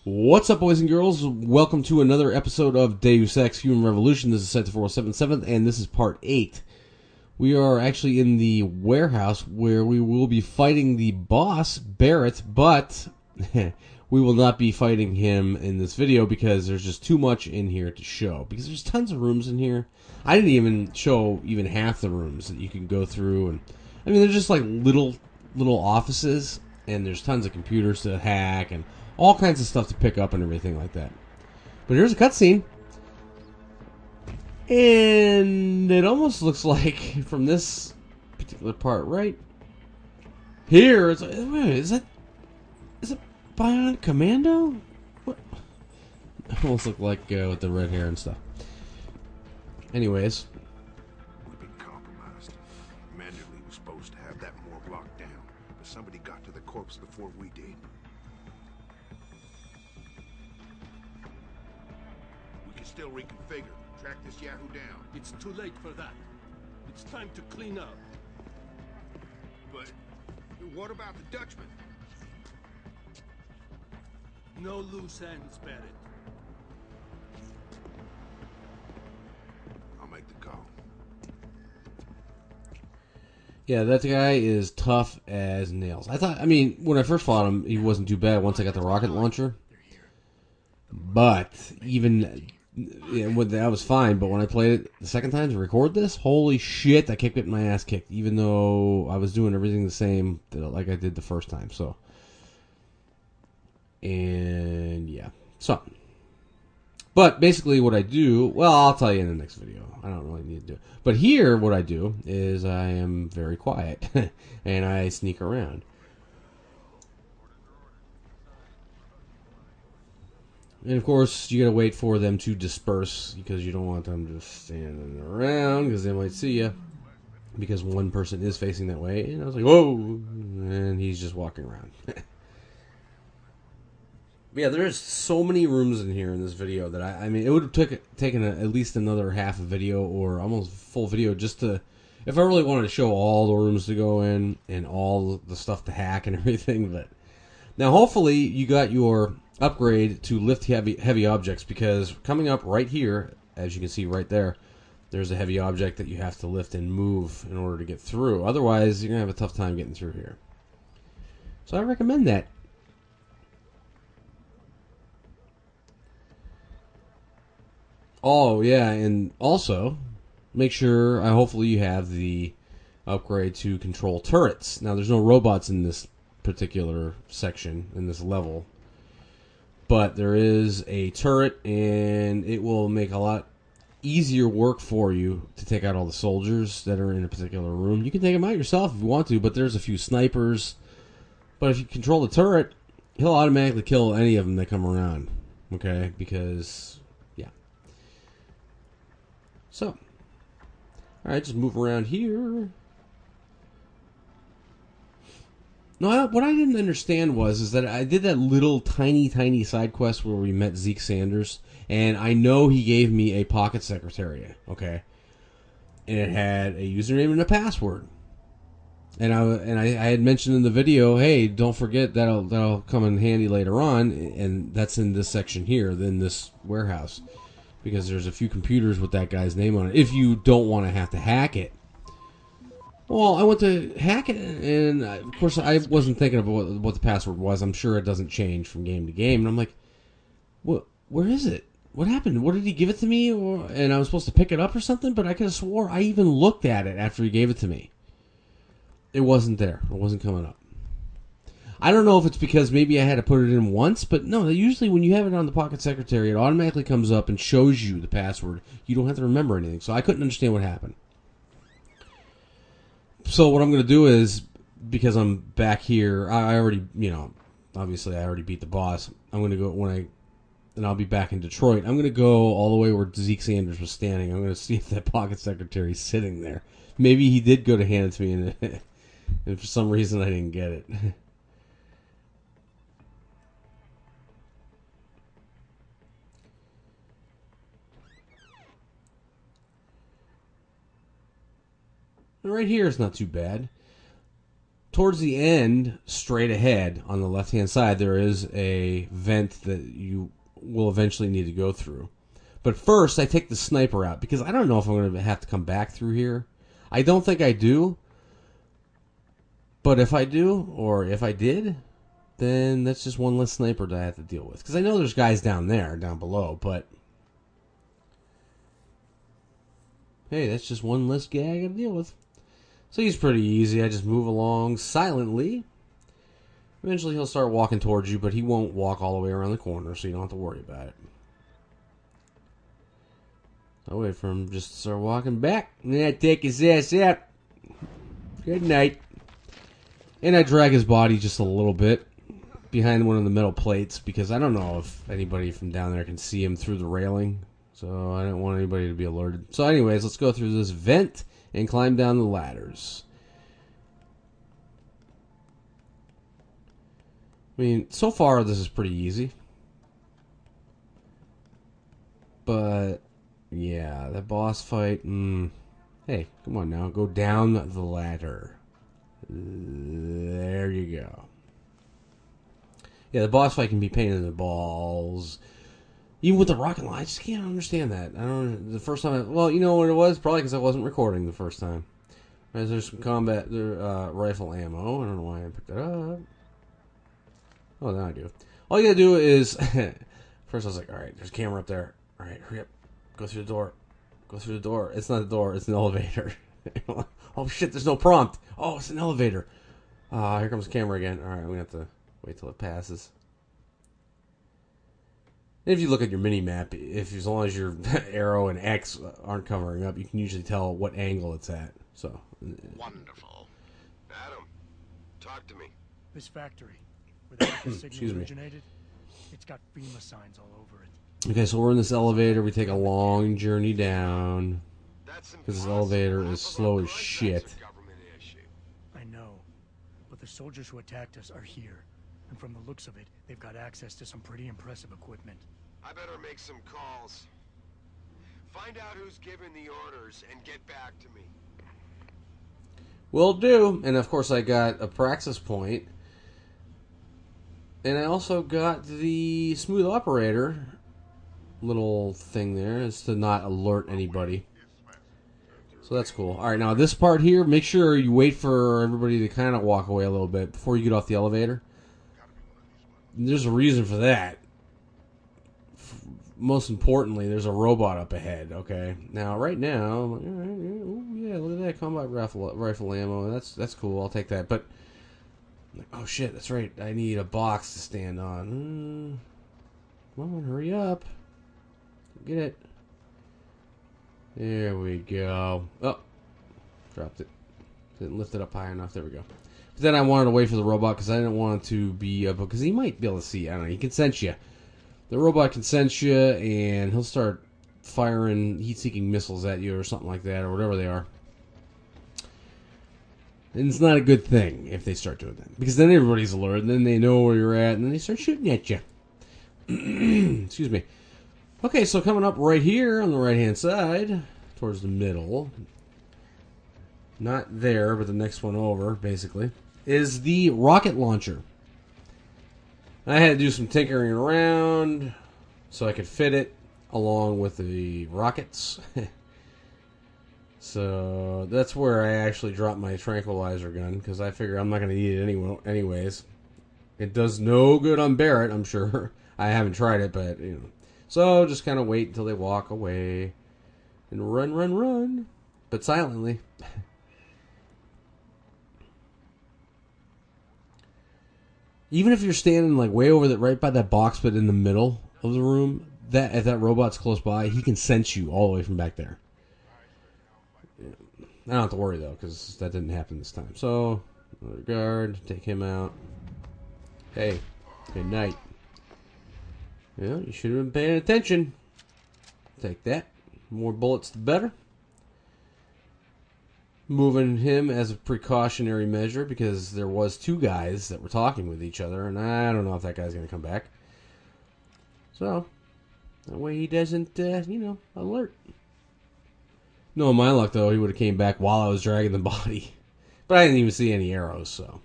What's up, boys and girls? Welcome to another episode of Deus Ex Human Revolution. This is Set to 4077, and this is part 8. We are actually in the warehouse where we will be fighting the boss, Barrett, but we will not be fighting him in this video because there's just too much in here to show. Because there's tons of rooms in here. I didn't even show even half the rooms that you can go through. And I mean, they're just like little offices, and there's tons of computers to hack and all kinds of stuff to pick up and everything like that. But here's a cutscene. And it almost looks like from this particular part right here, it's like, wait, is it Bionic Commando? What? Almost look like with the red hair and stuff. Anyways. We've been compromised. Manually was supposed to have that morgue locked down, but somebody got to the corpse before we did. We can still reconfigure. Track this Yahoo down. It's too late for that. It's time to clean up. But what about the Dutchman? No loose ends, Barrett. I'll make the call. Yeah, that guy is tough as nails. I mean, when I first fought him, he wasn't too bad once I got the rocket launcher. But even that was fine. But when I played it the second time to record this, holy shit, I kept getting my ass kicked, even though I was doing everything the same like I did the first time. So, and yeah, so. But basically what I do, well, I'll tell you in the next video. I don't really need to do it. But here, what I do is I am very quiet, and I sneak around. And of course, you gotta wait for them to disperse, because you don't want them just standing around, because they might see you. Because one person is facing that way, and I was like, whoa! And he's just walking around. Yeah, there's so many rooms in here in this video that I mean, it would have taken at least another half a video or almost full video just to, if I really wanted to show all the rooms to go in and all the stuff to hack and everything. But now, hopefully, you got your upgrade to lift heavy objects, because coming up right here, as you can see right there, there's a heavy object that you have to lift and move in order to get through. Otherwise, you're gonna have a tough time getting through here. So I recommend that. Oh, yeah, and also, make sure, hopefully you have the upgrade to control turrets. Now, there's no robots in this particular section, in this level. But there is a turret, and it will make a lot easier work for you to take out all the soldiers that are in a particular room. You can take them out yourself if you want to, but there's a few snipers. But if you control the turret, he'll automatically kill any of them that come around. Okay? Because... So, alright, just move around here. No, what I didn't understand is that I did that little tiny side quest where we met Zeke Sanders, and I know he gave me a pocket secretariat, okay? And it had a username and a password. And I had mentioned in the video, hey, don't forget that'll come in handy later on, and that's in this section here, in this warehouse. Because there's a few computers with that guy's name on it. If you don't want to have to hack it. Well, I went to hack it, and of course I wasn't thinking of what the password was. I'm sure it doesn't change from game to game. And I'm like, what? Where is it? What happened? What did he give it to me? And I was supposed to pick it up or something? But I could have swore I even looked at it after he gave it to me. It wasn't there. It wasn't coming up. I don't know if it's because maybe I had to put it in once, but no, usually when you have it on the Pocket Secretary, it automatically comes up and shows you the password. You don't have to remember anything, so I couldn't understand what happened. So what I'm going to do is, because I'm back here, I already, obviously I already beat the boss. I'm going to go, and I'll be back in Detroit, I'm going to go all the way where Zeke Sanders was standing. I'm going to see if that Pocket Secretary is sitting there. Maybe he did go to hand it to me, and for some reason I didn't get it. Right here is not too bad. towards the end, straight ahead on the left-hand side, there is a vent that you will eventually need to go through. But first, I take the sniper out because I don't know if I'm going to have to come back through here. I don't think I do. But if I do, or if I did, then that's just one less sniper that I have to deal with. Because I know there's guys down there, down below, but... hey, that's just one less guy I got to deal with. So he's pretty easy. I just move along silently. Eventually he'll start walking towards you, but he won't walk all the way around the corner, so you don't have to worry about it. I'll wait for him just to start walking back, and then I take his ass out. Good night. And I drag his body just a little bit behind one of the metal plates, because I don't know if anybody from down there can see him through the railing. So I don't want anybody to be alerted. So anyways, let's go through this vent and climb down the ladders. I mean, so far this is pretty easy. But, yeah, that boss fight, hey, come on now, go down the ladder. There you go. Yeah, the boss fight can be pain in the balls. Even with the rocket launcher, I just can't understand that. I don't. The first time, well, you know what it was? Probably because I wasn't recording the first time. There's some combat rifle ammo. I don't know why I picked that up. Oh, now I do. All you gotta do is first I was like, all right, there's a camera up there. All right, hurry up, go through the door. Go through the door. It's not the door. It's an elevator. Oh shit! There's no prompt. Oh, it's an elevator. Here comes the camera again. All right, I'm gonna have to wait till it passes. If you look at your mini-map, as long as your arrow and X aren't covering up, you can usually tell what angle it's at. So. Wonderful. Adam, talk to me. This factory, where the signal originated, it's got FEMA signs all over it. Okay, so we're in this elevator. We take a long journey down. Because this elevator is slow as shit. I know, but the soldiers who attacked us are here. And from the looks of it, they've got access to some pretty impressive equipment. I better make some calls. Find out who's giving the orders and get back to me. Will do. And of course I got a praxis point. And I also got the smooth operator little thing there, is to not alert anybody. So that's cool. Alright, now this part here, make sure you wait for everybody to kind of walk away a little bit before you get off the elevator. There's a reason for that. Most importantly, there's a robot up ahead, okay? Now, right now, I'm like, all right, yeah, look at that combat rifle ammo. That's cool, I'll take that. But, I'm like, oh shit, that's right, I need a box to stand on. Come on, hurry up. Get it. There we go. Oh, dropped it. Didn't lift it up high enough. There we go. But then I wanted to wait for the robot because I didn't want it to be because he might be able to see. I don't know. He can sense you. The robot can sense you, and he'll start firing heat-seeking missiles at you or something like that, or whatever they are. And it's not a good thing if they start doing that, because then everybody's alert, and then they know where you're at, and then they start shooting at you. Excuse me. Okay, so coming up right here on the right-hand side, towards the middle, not there, but the next one over, basically, is the rocket launcher. I had to do some tinkering around so I could fit it along with the rockets. So that's where I actually dropped my tranquilizer gun, because I figure I'm not going to need it anyways. It does no good on Barrett, I'm sure. I haven't tried it, but, you know. So just kind of wait until they walk away and run, but silently. Even if you're standing like way over right by that box, but in the middle of the room, if that robot's close by, he can sense you all the way from back there. Yeah. I don't have to worry though, because that didn't happen this time. So, another guard, take him out. Hey, good night. Yeah, you should have been paying attention. Take that. More bullets, the better. Moving him as a precautionary measure, because there was two guys that were talking with each other, and I don't know if that guy's going to come back. So, that way he doesn't, alert. No, my luck, though, he would have came back while I was dragging the body. But I didn't even see any arrows, so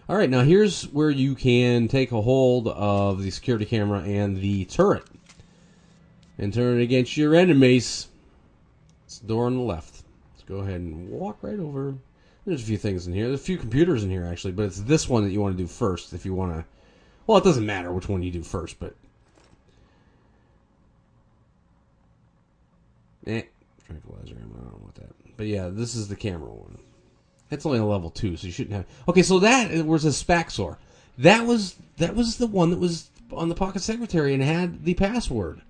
All right, now here's where you can take a hold of the security camera and the turret and turn it against your enemies. It's the door on the left. Let's go ahead and walk right over. There's a few things in here. There's a few computers in here, actually, but it's this one that you want to do first if you want to... Well, it doesn't matter which one you do first, but... Tranquilizer, I don't want that. But yeah, this is the camera one. It's only a level 2, so you shouldn't have... Okay, so that was a Spaxor. That was the one that was on the Pocket Secretary and had the password.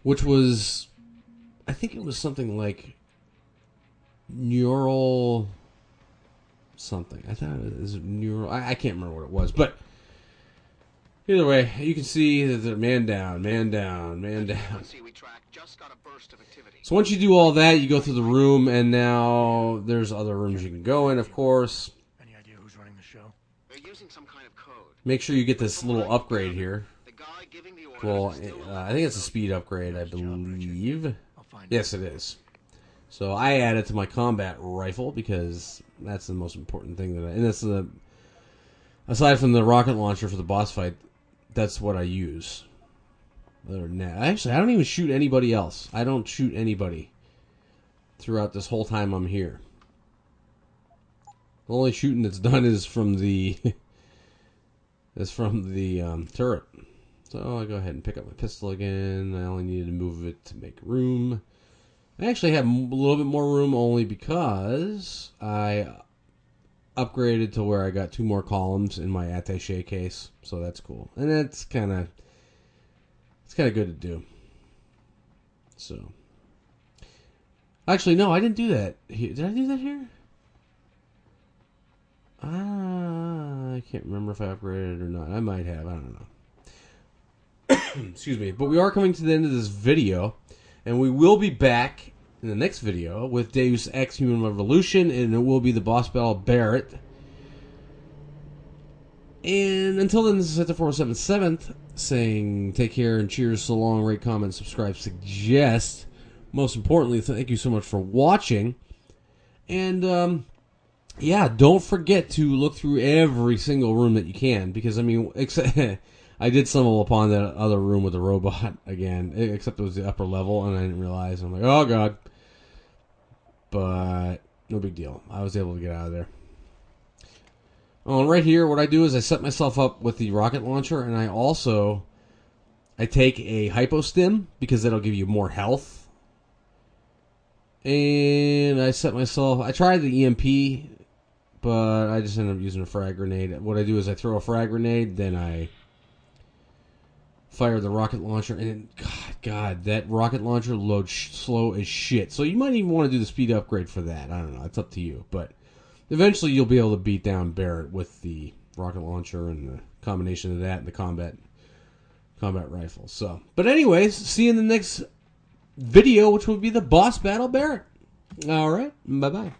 Which was... I think it was something like... Neural... something. I thought it was neural... I can't remember what it was, but... Either way, you can see that the man down, man down, man down. So once you do all that, you go through the room, and now there's other rooms you can go in, of course. Any idea who's running the show? They're using some kind of code. Make sure you get this little upgrade here. The guy giving the order Well, is still I think it's a speed upgrade, I believe. I'll find Yes, it is. So I add it to my combat rifle because that's the most important thing that and that's the aside from the rocket launcher for the boss fight, that's what I use. Other than that, actually, I don't even shoot anybody else. I don't shoot anybody throughout this whole time I'm here. The only shooting that's done is from the turret. So I'll go ahead and pick up my pistol again. I only needed to move it to make room. I actually have a little bit more room only because I upgraded to where I got 2 more columns in my attaché case, so that's cool. And it's kind of good to do. So, actually, no, I didn't do that. Did I do that here? I can't remember if I upgraded it or not. I might have. I don't know. Excuse me. But we are coming to the end of this video, and we will be back in the next video with Deus Ex Human Revolution, and it will be the boss battle Barrett. And until then, this is Sector 477th saying take care and cheers, so long, rate, comment, subscribe, suggest. Most importantly, thank you so much for watching. And, yeah, don't forget to look through every single room that you can, because, I mean, I did stumble upon that other room with the robot again, except it was the upper level, and I didn't realize. I'm like, oh, God. But no big deal. I was able to get out of there. Oh, and right here, what I do is I set myself up with the rocket launcher, and I take a hypostim, because that'll give you more health. And I tried the EMP, but I just ended up using a frag grenade. What I do is I throw a frag grenade, then I fire the rocket launcher, and God, that rocket launcher loads slow as shit. So you might even want to do the speed upgrade for that. I don't know. It's up to you. But eventually you'll be able to beat down Barrett with the rocket launcher and the combination of that and the combat rifle. So, but anyways, see you in the next video, which will be the boss battle Barrett. All right. Bye-bye.